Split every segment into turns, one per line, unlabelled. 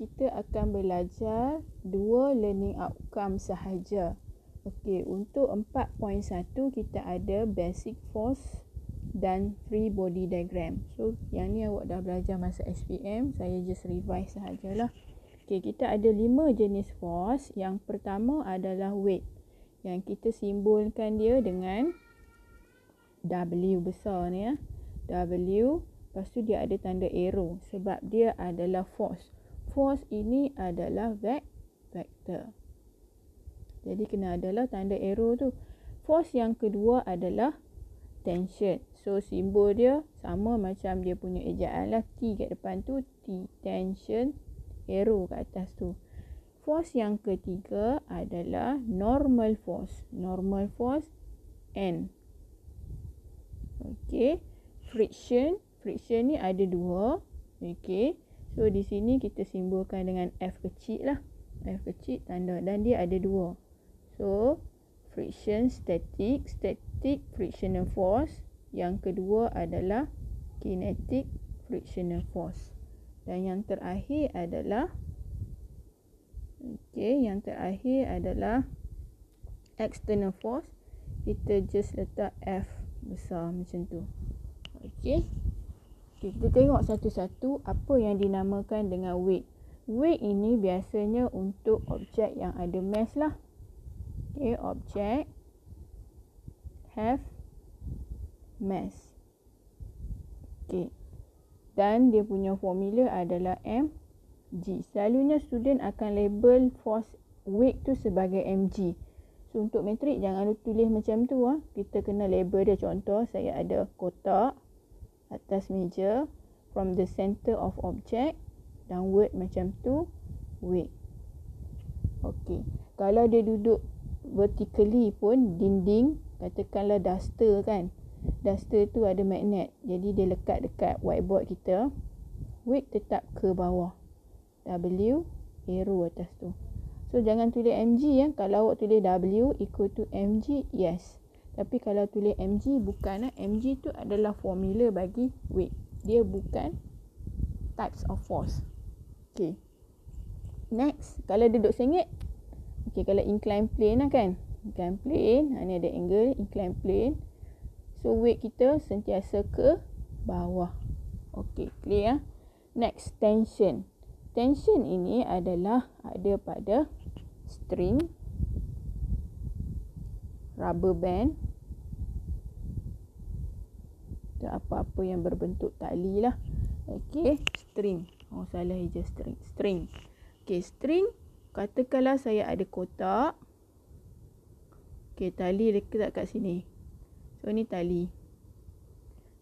kita akan belajar dua learning outcome sahaja. Okey, untuk 4.1 kita ada basic force dan free body diagram. So, yang ni awak dah belajar masa SPM, saya just revise sahajalah. Okey, kita ada 5 jenis force. Yang pertama adalah weight, yang kita simbolkan dia dengan W besar ni ya. W, lepas tu dia ada tanda arrow sebab dia adalah force. Force ini adalah vektor. Jadi kena adalah tanda arrow tu. Force yang kedua adalah tension. So simbol dia sama macam dia punya ejaan lah. T kat depan tu T, tension, arrow kat atas tu. Force yang ketiga adalah normal force. Normal force N. Okey. Friction. Friction ni ada dua. Okey. So di sini kita simbolkan dengan F kecil lah. F kecil tanda. Dan dia ada dua. So friction static. Static frictional force. Yang kedua adalah kinetic frictional force. Dan yang terakhir adalah yang terakhir adalah external force. Kita just letak F besar macam tu. Okey. Kita tengok satu-satu apa yang dinamakan dengan weight. Weight ini biasanya untuk objek yang ada mass lah. Okey, objek have mass. Okey. Dan dia punya formula adalah mg. Selalunya student akan label force weight tu sebagai mg. So untuk matrik jangan tulis macam tu ah. Kita kena label dia. Contoh saya ada kotak atas meja, from the center of object downward macam tu, weight. Okey. Kalau dia duduk vertically pun, dinding, katakanlah duster kan. Duster tu ada magnet. Jadi dia lekat dekat whiteboard kita. Weight tetap ke bawah. W, arrow atas tu. So jangan tulis mg ya. Kalau awak tulis W equal to mg, yes. Tapi kalau tulis mg bukan. Mg tu adalah formula bagi weight. Dia bukan types of force. Okay. Next, kalau duduk sengit. Okay, kalau incline plane lah kan. Incline plane, ni ada angle, incline plane. So weight kita sentiasa ke bawah. Okay, clear ya. Next, tension. Tension ini adalah ada pada string, rubber band, apa-apa yang berbentuk tali lah. Okey, string. Oh, salah hijau string. String. Okey, string. Katakanlah saya ada kotak. Okey, tali dekat kat sini. So, ni tali.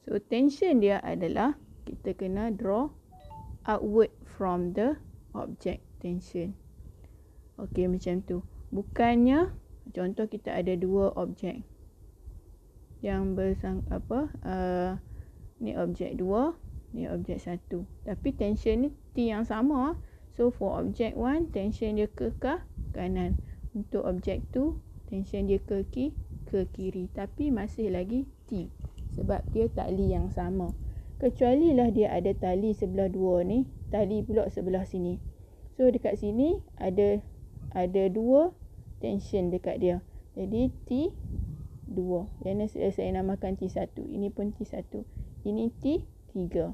So, tension dia adalah kita kena draw outward from the object tension. Okey, macam tu. Bukannya, contoh kita ada dua objek yang ni objek 2, ni objek 1. Tapi tension ni T yang sama. So for objek 1 tension dia ke kanan. Untuk objek 2 tension dia ke kiri. Tapi masih lagi T sebab dia tali yang sama. Kecuali lah dia ada tali sebelah 2 ni, tali pula sebelah sini. So dekat sini ada 2 tension dekat dia. Jadi T2. Yang saya namakan T1. Ini pun T1. Ini T3.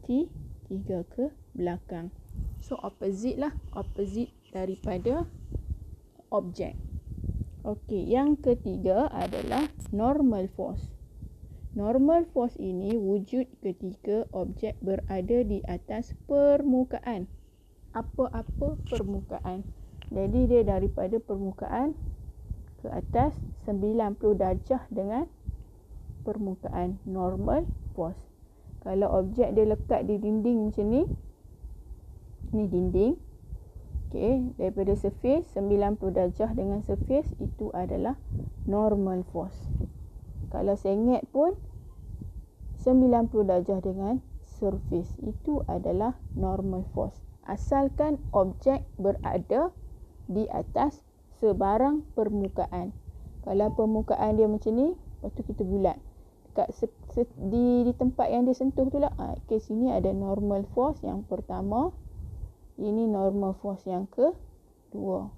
T3 ke belakang. So opposite lah. Opposite daripada objek. Okey, yang ketiga adalah normal force. Normal force ini wujud ketika objek berada di atas permukaan. Apa-apa permukaan. Jadi dia daripada permukaan ke atas 90 darjah dengan permukaan. Normal force. Kalau objek dia lekat di dinding macam ni. Ni dinding. Okey, daripada surface 90 darjah dengan surface itu adalah normal force. Kalau sengit pun 90 darjah dengan surface itu adalah normal force. Asalkan objek berada di atas sebarang permukaan. Kalau permukaan dia macam ni, lepas tu kita bulat. Di tempat yang dia sentuh tu lah. Ke sini ada normal force yang pertama. Ini normal force yang kedua.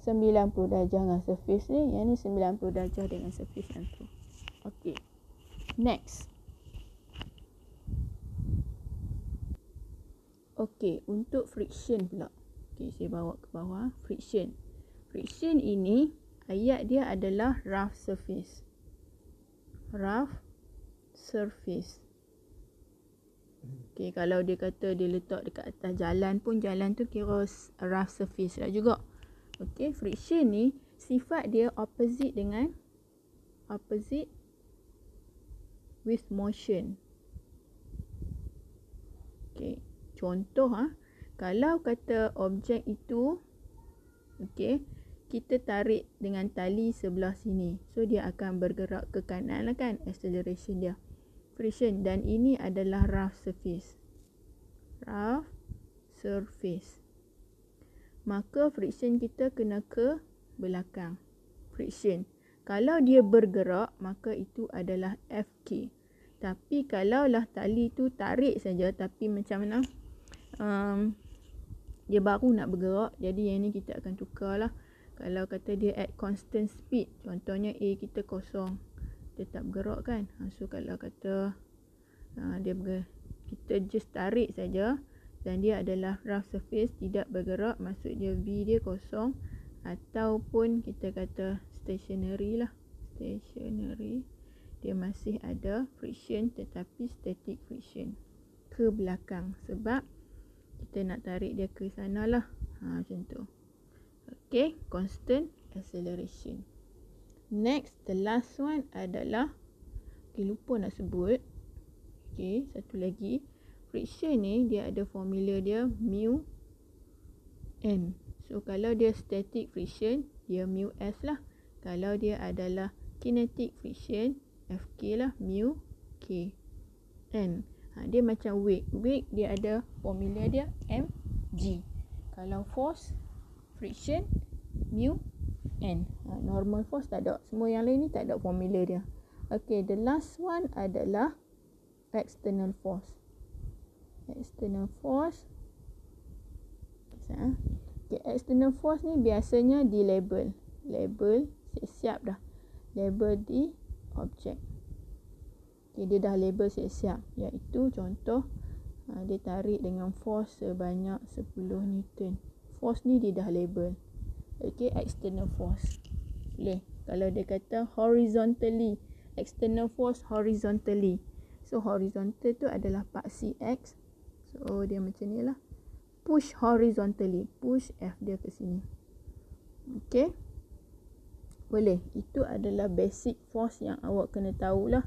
90 darjah dengan surface ni. Yang ni 90 darjah dengan surface yang tu. Okey. Next. Okey, untuk friction pula. Okey, saya bawa ke bawah. Friction. Friction ini, ayat dia adalah rough surface. Rough surface. Okey, kalau dia kata dia letak dekat atas jalan pun, jalan tu kira rough surface lah juga. Okey, friction ni sifat dia opposite dengan opposite with motion. Okey, contoh kalau kata objek itu okey, kita tarik dengan tali sebelah sini. So dia akan bergerak ke kanan lah kan, acceleration dia. Friction, dan ini adalah rough surface. Rough surface. Maka friction kita kena ke belakang. Friction. Kalau dia bergerak, maka itu adalah Fk. Tapi kalaulah tali tu tarik saja, tapi macam mana? Dia baru nak bergerak, jadi yang ni kita akan tukar lah. Kalau kata dia at constant speed, contohnya A kita kosong, dia tak bergerak kan. So kalau kata kita just tarik saja dan dia adalah rough surface, tidak bergerak, maksud dia V dia kosong. Ataupun kita kata stationary lah. Stationary, dia masih ada friction tetapi static friction ke belakang. Sebab kita nak tarik dia ke sana lah. Macam tu. Okay, constant acceleration. Next, the last one adalah, lupa nak sebut. Okay, satu lagi. Friction ni dia ada formula dia mu n. So kalau dia static friction, dia mu s lah. Kalau dia adalah kinetic friction, Fk lah, mu k n. Dia macam weight. Weight dia ada formula dia mg. Kalau force, friction, mu n. Normal force tak ada. Semua yang lain ni tak ada formula dia. Okay, the last one adalah external force. External force. Okay, external force ni biasanya di label. Label, siap dah. Label di objek. Okay, dia dah label siap. Iaitu contoh, dia tarik dengan force sebanyak 10 Newton. Force ni dia dah label. Okay, external force. Boleh. Kalau dia kata horizontally, external force horizontally. So horizontal tu adalah paksi X. So dia macam ni lah. Push horizontally. Push F dia ke sini. Okay. Boleh. Itu adalah basic force yang awak kena tahulah.